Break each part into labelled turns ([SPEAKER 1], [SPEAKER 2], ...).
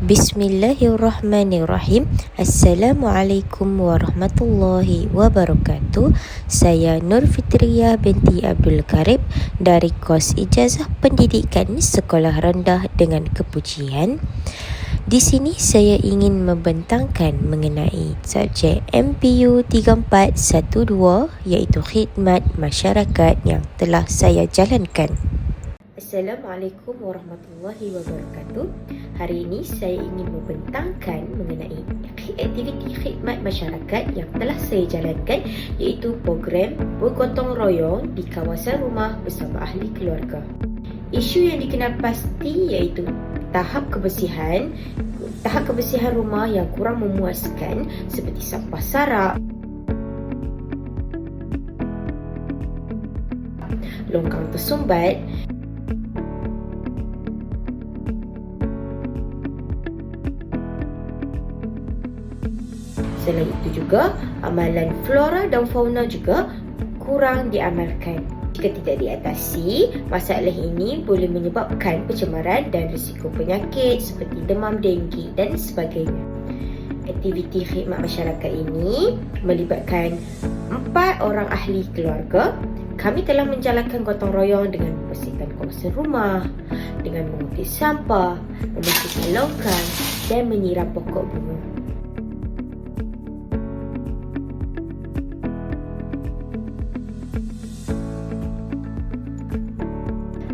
[SPEAKER 1] Bismillahirrahmanirrahim. Assalamualaikum warahmatullahi wabarakatuh. Saya Nur Fitriyah binti Abdul Karib dari kos Ijazah Pendidikan Sekolah Rendah dengan Kepujian. Di sini saya ingin membentangkan mengenai subjek MPU 3412 iaitu khidmat masyarakat yang telah saya jalankan. Assalamualaikum warahmatullahi wabarakatuh. Hari ini saya ingin membentangkan mengenai aktiviti khidmat masyarakat yang telah saya jalankan, iaitu program bergotong royong di kawasan rumah bersama ahli keluarga. Isu yang dikenal pasti iaitu tahap kebersihan rumah yang kurang memuaskan seperti sampah sarap, longkang tersumbat, selain itu juga, amalan flora dan fauna juga kurang diamalkan. Jika tidak diatasi, masalah ini boleh menyebabkan pencemaran dan risiko penyakit seperti demam denggi dan sebagainya. Aktiviti khidmat masyarakat ini melibatkan 4 orang ahli keluarga. Kami telah menjalankan gotong royong dengan membersihkan kawasan rumah, dengan mengutip sampah, membersihkan longkang dan menyiram pokok bunga.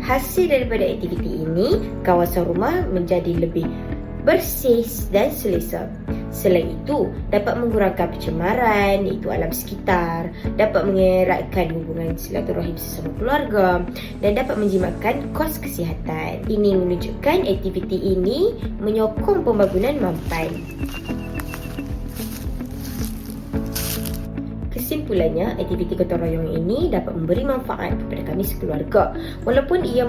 [SPEAKER 1] Hasil daripada aktiviti ini, kawasan rumah menjadi lebih bersih dan selesa. Selain itu, dapat mengurangkan pencemaran iaitu alam sekitar, dapat mengeratkan hubungan silaturahim sesama keluarga dan dapat menjimatkan kos kesihatan. Ini menunjukkan aktiviti ini menyokong pembangunan mampan. Kesimpulannya, aktiviti gotong royong ini dapat memberi manfaat kepada kami sekeluarga. Walaupun ia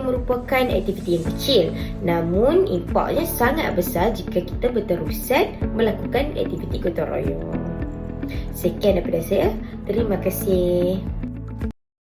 [SPEAKER 1] merupakan aktiviti yang kecil, namun impaknya sangat besar jika kita berterusan melakukan aktiviti gotong royong. Sekian daripada saya. Terima kasih.